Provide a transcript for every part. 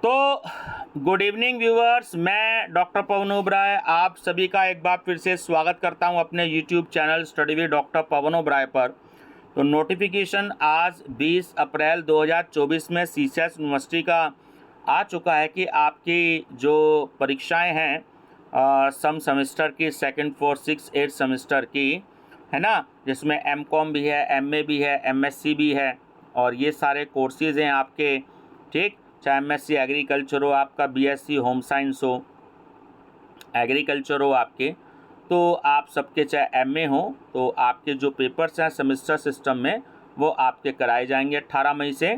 तो good evening viewers, मैं doctor Pawan Oberoi आप सभी का एक बार फिर से स्वागत करता हूं अपने YouTube channel study with doctor Pawan Oberoi पर। तो नोटिफिकेशन आज 20 अप्रैल 2024 में सीसेस यूनिवर्सिटी का आ चुका है कि आपकी जो परीक्षाएं हैं सम सेमेस्टर की, second, fourth, six, eight semester की, है ना, जिसमें एमकॉम भी है, एमए भी है, एमएससी भी है और ये सारे कोर्सेज़ हैं आपके। ठीक, चाहे एमएससी एग्रीकल्चर हो, आपका बीएससी होम साइंस हो, एग्रीकल्चर हो आपके, तो आप सबके चाहे एमए हो, तो आपके जो पेपर्स हैं सेमेस्टर सिस्टम में वो आपके कराए जाएंगे 18 मई से।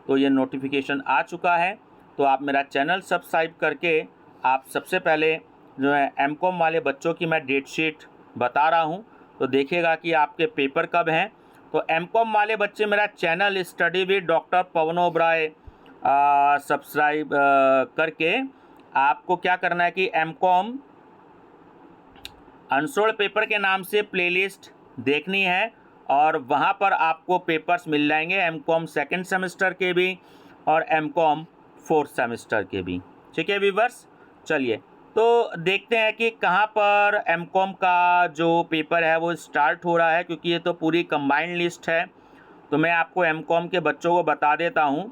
तो ये नोटिफिकेशन आ चुका है। तो आप मेरा चैनल सब्सक्राइब करके आप सबसे पहले जो है एमकॉम वाले बच्चों की मैं डेट शीट बता रहा हूँ, तो देखिएगा कि आपके पेपर कब हैं। तो एमकॉम वाले बच्चे मेरा channel study with doctor Pawan Oberoi subscribe करके आपको क्या करना है कि एमकॉम अनसोल्ड पेपर के नाम से प्लेलिस्ट देखनी है और वहाँ पर आपको पेपर्स मिल जाएंगे, एमकॉम सेकंड सेमेस्टर के भी और एमकॉम फोर्थ सेमेस्टर के भी। ठीक है व्यूअर्स, चलिए तो देखते हैं कि कहाँ पर एमकॉम का जो पेपर है वो स्टार्ट हो रहा है, क्योंकि ये तो पूरी कंबाइंड लिस्ट है। तो मैं आपको एमकॉम के बच्चों को बता देता हूँ।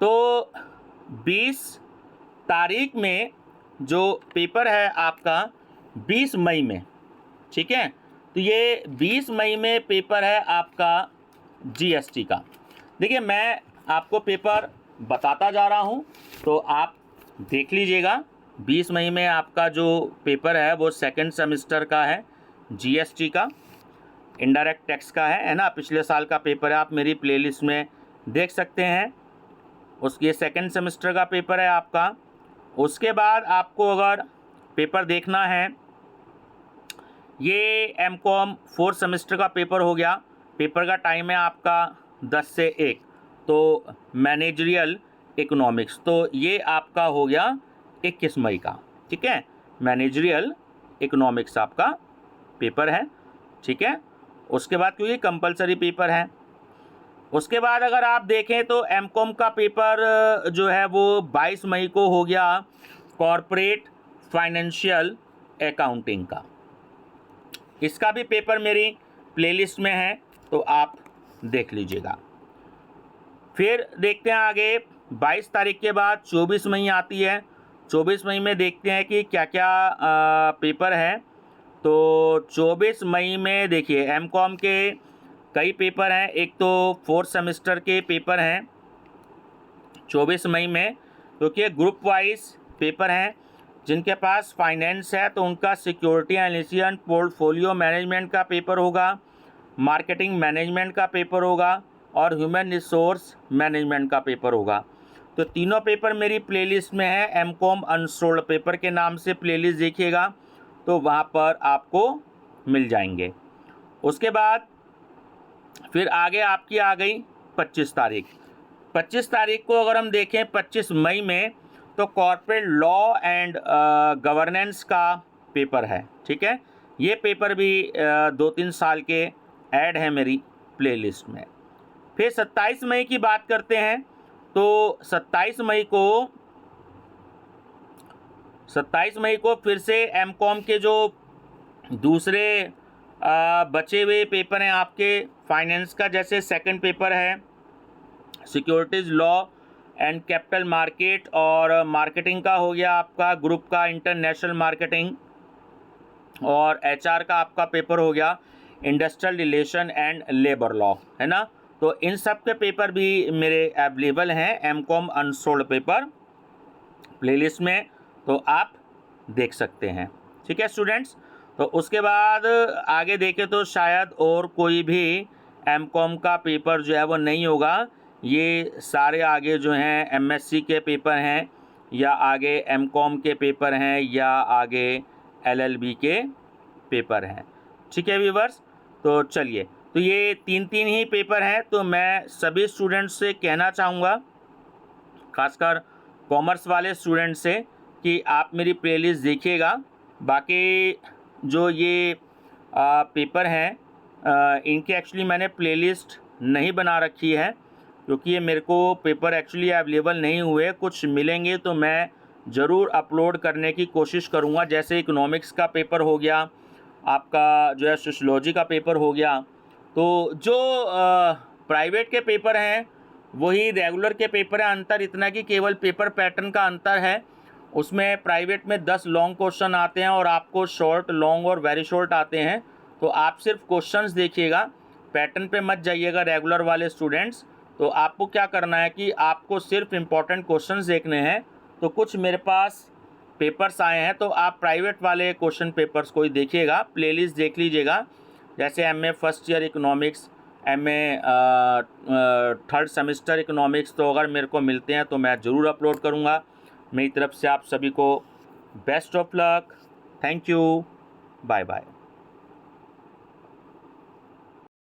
तो 20 तारीख में जो पेपर है आपका 20 मई में, ठीक है, तो ये 20 मई में पेपर है आपका जीएसटी का। देखिए मैं आपको पेपर बताता जा रहा हूँ तो आप देख लीजिएगा। 20 मई में आपका जो पेपर है वो सेकंड सेमेस्टर का है, जीएसटी का, इनडायरेक्ट टैक्स का है ना। पिछले साल का पेपर है, आप मेरी प्लेलिस्ट में देख सकते हैं। उसके सेकंड सेमेस्टर का पेपर है आपका। उसके बाद आपको अगर पेपर देखना है, ये एमकॉम फोर्थ सेमेस्टर का पेपर हो गया। पेपर का टाइम है आपका 10 से 1। तो मैनेजरियल इकोनॉमिक्स, तो ये आपका हो गया 21 मई का। ठीक है, मैनेजरियल इकोनॉमिक्स आपका पेपर है। ठीक है, उसके बाद क्योंकि कंपलसरी पेपर है। उसके बाद अगर आप देखें तो एमकॉम का पेपर जो है वो 22 मई को हो गया, कॉरपोरेट फाइनेंशियल अकाउंटिंग का। इसका भी पेपर मेरी प्लेलिस्ट में है, तो आप देख लीजिएगा। फिर देखते हैं आगे, 22 तारीख के बाद 24 मई आती है। 24 मई में देखते हैं कि क्या क्या पेपर है। तो 24 मई में देखिए एमकॉम के कई पेपर हैं। एक तो फोर्थ सेमेस्टर के पेपर हैं 24 मई में, क्योंकि ग्रुप वाइज पेपर हैं। जिनके पास फाइनेंस है तो उनका सिक्योरिटी एनालिसिस, पोर्टफोलियो मैनेजमेंट का पेपर होगा, मार्केटिंग मैनेजमेंट का पेपर होगा और ह्यूमन रिसोर्स मैनेजमेंट का पेपर होगा। तो तीनों पेपर मेरी प्लेलिस्ट में है। एमकॉम अनसोल्ड पेपर के नाम से प्लेलिस्ट देखिएगा, तो वहाँ पर आपको मिल जाएंगे। उसके बाद फिर आगे आपकी आ गई 25 तारीख। 25 तारीख को अगर हम देखें 25 मई में, तो कॉर्पोरेट लॉ एंड गवर्नेंस का पेपर है। ठीक है, ये पेपर भी 2-3 साल के ऐड है मेरी प्लेलिस्ट में। फिर 27 मई की बात करते हैं। तो 27 मई को फिर से एमकॉम के जो दूसरे बचे हुए पेपर हैं आपके फाइनेंस का, जैसे सेकंड पेपर है securities law and capital market, और मार्केटिंग का हो गया आपका ग्रुप का इंटरनेशनल मार्केटिंग, और एचआर का आपका पेपर हो गया industrial relation and labour law, है ना। तो इन सब के पेपर भी मेरे अवेलेबल हैं एमकॉम अनसोल्ड पेपर प्लेलिस्ट में, तो आप देख सकते हैं। ठीक है स्टूडेंट्स, तो उसके बाद आगे देखें तो शायद और कोई भी एमकॉम का पेपर जो है वो नहीं होगा। ये सारे आगे जो हैं एमएससी के पेपर हैं, या आगे एमकॉम के पेपर हैं, या आगे एलएलबी के पेपर हैं। ठीक है व्यूअर्स, तो चलिए, तो ये 3 ही पेपर हैं। तो मैं सभी स्टूडेंट्स से कहना चाहूँगा, खासकर कॉमर्स वाले स्टूडेंट से, कि आप मेरी प्लेलिस्ट देखिएगा। बाकी जो ये पेपर हैं इनके एक्चुअली मैंने प्लेलिस्ट नहीं बना रखी है, क्योंकि ये मेरे को पेपर एक्चुअली अवेलेबल नहीं हुए, कुछ मिलेंगे तो मैं ज़रूर अपलोड करने की कोशिश करूँगा। जैसे इकोनॉमिक्स का पेपर हो गया, आपका जो है सोशियोलॉजी का पेपर हो गया। तो जो प्राइवेट के पेपर हैं वही रेगुलर के पेपर है। अंतर इतना कि केवल पेपर पैटर्न का अंतर है। उसमें प्राइवेट में 10 लॉन्ग क्वेश्चन आते हैं और आपको शॉर्ट, लॉन्ग और वेरी शॉर्ट आते हैं। तो आप सिर्फ क्वेश्चंस देखिएगा, पैटर्न पे मत जाइएगा रेगुलर वाले स्टूडेंट्स। तो आपको क्या करना है कि आपको सिर्फ इम्पॉर्टेंट क्वेश्चंस देखने हैं। तो कुछ मेरे पास पेपर्स आए हैं, तो आप प्राइवेट वाले क्वेश्चन पेपर्स को ही देखिएगा, प्लेलिस्ट देख लीजिएगा। जैसे MA first year economics, MA third semester economics, तो अगर मेरे को मिलते हैं तो मैं ज़रूर अपलोड करूँगा। मेरी तरफ से आप सभी को best of luck. Thank you, bye bye.